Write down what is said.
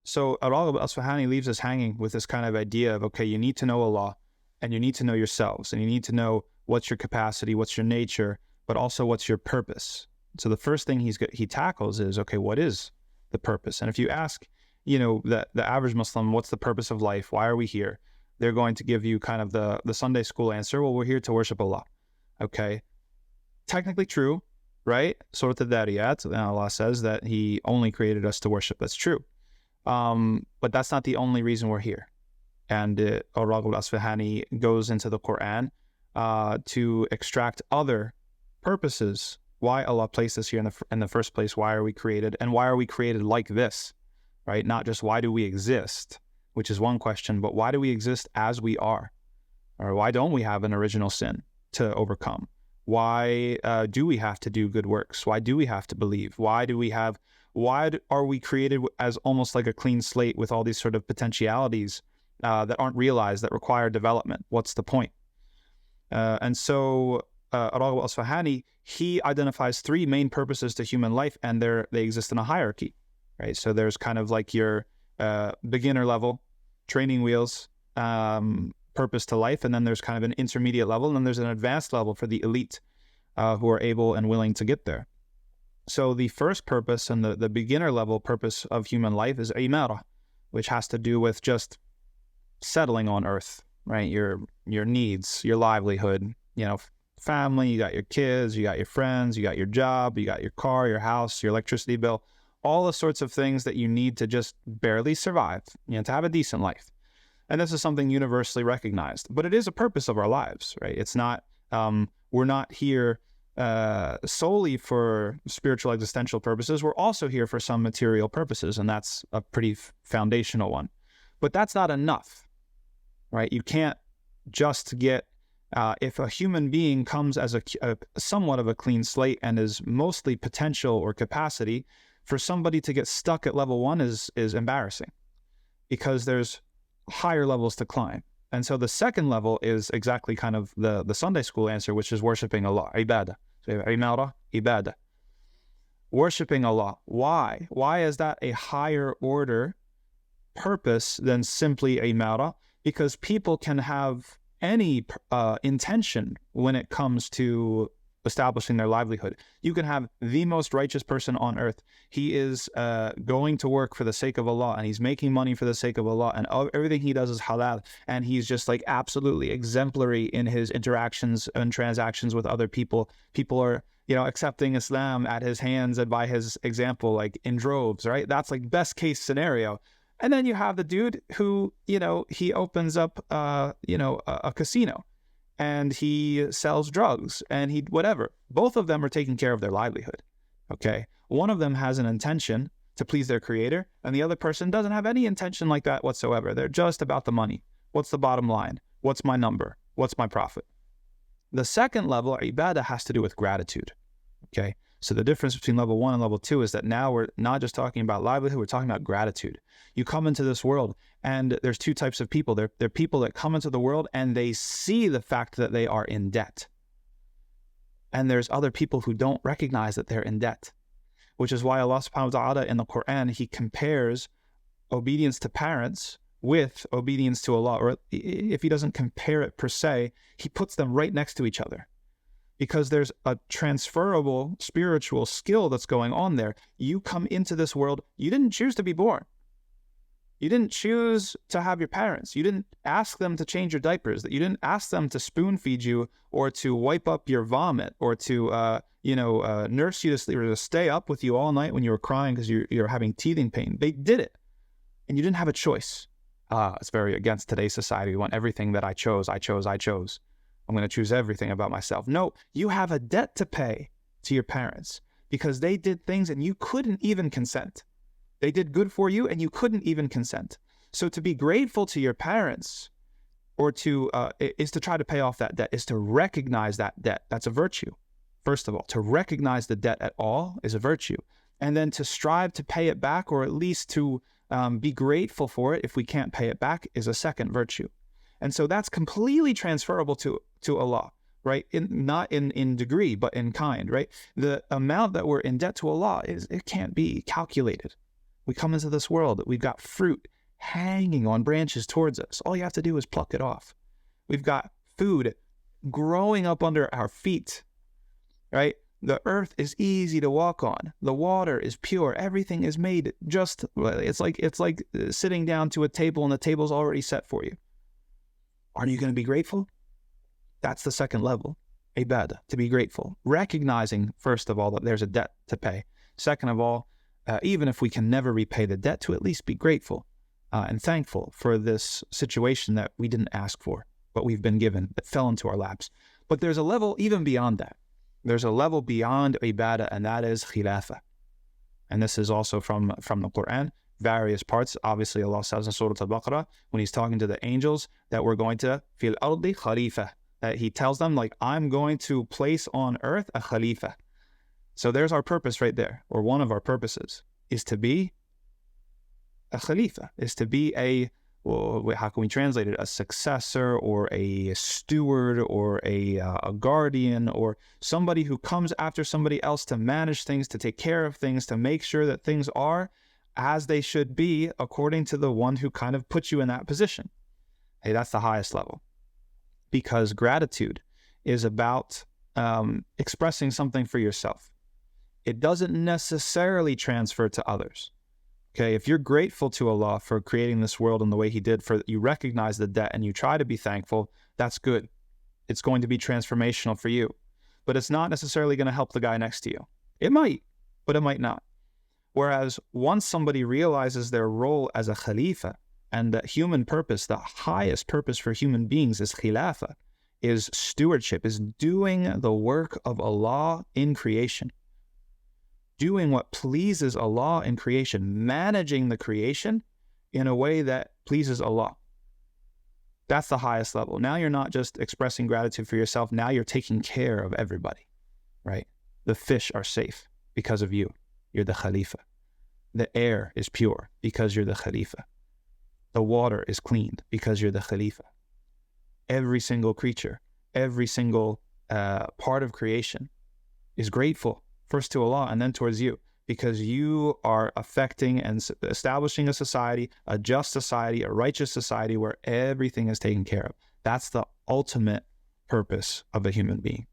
So Ar-Raghib al-Isfahani leaves us hanging with this kind of idea of, okay, you need to know Allah, and you need to know yourselves, and you need to know what's your capacity, what's your nature, but also what's your purpose. So the first thing he tackles is, okay, what is the purpose? And if you ask, the average Muslim, what's the purpose of life? Why are we here? They're going to give you kind of the Sunday school answer. Well, we're here to worship Allah. Okay. Technically true, right? Surah Al-Dhariyat, Allah says that He only created us to worship. That's true. But that's not the only reason we're here. And Ar-Raghib al-Isfahani goes into the Quran to extract other purposes. Why Allah placed us here in the first place? Why are we created? And why are we created like this? Right? Not just why do we exist, which is one question, but why do we exist as we are? Or why don't we have an original sin to overcome? Why do we have to do good works? Why do we have to believe? Why are we created as almost like a clean slate with all these sort of potentialities that aren't realized, that require development? What's the point? And so Ar-Raghib al-Isfahani, he identifies three main purposes to human life, and they exist in a hierarchy, right? So there's kind of like your beginner level, training wheels, purpose to life, and then there's kind of an intermediate level, and then there's an advanced level for the elite who are able and willing to get there. So the first purpose and the beginner level purpose of human life is imara, which has to do with just settling on earth, right? Your needs, your livelihood, family, you got your kids, you got your friends, you got your job, you got your car, your house, your electricity bill, all the sorts of things that you need to just barely survive, to have a decent life. And this is something universally recognized, but it is a purpose of our lives, right? It's not, we're not here solely for spiritual existential purposes. We're also here for some material purposes, and that's a pretty foundational one. But that's not enough, right? You can't just get, if a human being comes as a somewhat of a clean slate and is mostly potential or capacity, for somebody to get stuck at level one is embarrassing, because there's higher levels to climb. And so the second level is exactly kind of the Sunday school answer, which is worshiping Allah, ibadah. So imara, ibadah. Worshiping Allah. Why? Why is that a higher order purpose than simply imara? Because people can have any intention when it comes to establishing their livelihood. You can have the most righteous person on earth. He is going to work for the sake of Allah, and he's making money for the sake of Allah, and everything he does is halal, and he's just like absolutely exemplary in his interactions and transactions with other people. People are, accepting Islam at his hands and by his example, like in droves, right? That's like best case scenario. And then you have the dude who, he opens up, a casino, and he sells drugs, and whatever. Both of them are taking care of their livelihood, okay? One of them has an intention to please their creator, and the other person doesn't have any intention like that whatsoever. They're just about the money. What's the bottom line? What's my number? What's my profit? The second level, ibadah, has to do with gratitude, okay? So the difference between level 1 and level 2 is that now we're not just talking about livelihood, we're talking about gratitude. You come into this world, and there's two types of people. There are people that come into the world and they see the fact that they are in debt. And there's other people who don't recognize that they're in debt, which is why Allah subhanahu wa ta'ala in the Quran, He compares obedience to parents with obedience to Allah. Or if He doesn't compare it per se, He puts them right next to each other. Because there's a transferable spiritual skill that's going on there. You come into this world, you didn't choose to be born. You didn't choose to have your parents. You didn't ask them to change your diapers. You didn't ask them to spoon feed you or to wipe up your vomit or to, nurse you to sleep or to stay up with you all night when you were crying because you're having teething pain. They did it. And you didn't have a choice. It's very against today's society. We want everything that I chose. I'm going to choose everything about myself. No, you have a debt to pay to your parents because they did things and you couldn't even consent. They did good for you and you couldn't even consent. So to be grateful to your parents or is to try to pay off that debt, is to recognize that debt. That's a virtue. First of all, to recognize the debt at all is a virtue. And then to strive to pay it back, or at least to be grateful for it if we can't pay it back, is a second virtue. And so that's completely transferable to Allah, right? Not in degree, but in kind, right? The amount that we're in debt to Allah it can't be calculated. We come into this world, we've got fruit hanging on branches towards us. All you have to do is pluck it off. We've got food growing up under our feet, right? The earth is easy to walk on. The water is pure. Everything is made just, it's like sitting down to a table and the table's already set for you. Are you going to be grateful? That's the second level, ibadah, to be grateful. Recognizing, first of all, that there's a debt to pay. Second of all, even if we can never repay the debt, to at least be grateful and thankful for this situation that we didn't ask for, but we've been given, that fell into our laps. But there's a level even beyond that. There's a level beyond ibadah, and that is khilafah. And this is also from the Quran, various parts. Obviously, Allah says in Surah Al-Baqarah, when He's talking to the angels, that we're going to fil ardi khalifa, that He tells them, like, I'm going to place on earth a khalifa. So there's our purpose right there, or one of our purposes, is to be a khalifa, is to be a, well, how can we translate it? A successor, or a steward, or a guardian, or somebody who comes after somebody else to manage things, to take care of things, to make sure that things are as they should be according to the one who kind of put you in that position. Hey, that's the highest level. Because gratitude is about expressing something for yourself. It doesn't necessarily transfer to others. Okay, if you're grateful to Allah for creating this world in the way He did, for you recognize the debt and you try to be thankful, that's good. It's going to be transformational for you. But it's not necessarily going to help the guy next to you. It might, but it might not. Whereas once somebody realizes their role as a khalifa, and that human purpose, the highest purpose for human beings is khilafah, is stewardship, is doing the work of Allah in creation. Doing what pleases Allah in creation, managing the creation in a way that pleases Allah. That's the highest level. Now you're not just expressing gratitude for yourself, now you're taking care of everybody, right? The fish are safe because of you. You're the Khalifa. The air is pure because you're the Khalifa. The water is cleaned because you're the Khalifa. Every single creature, every single part of creation is grateful, first to Allah and then towards you, because you are affecting and establishing a society, a just society, a righteous society where everything is taken care of. That's the ultimate purpose of a human being.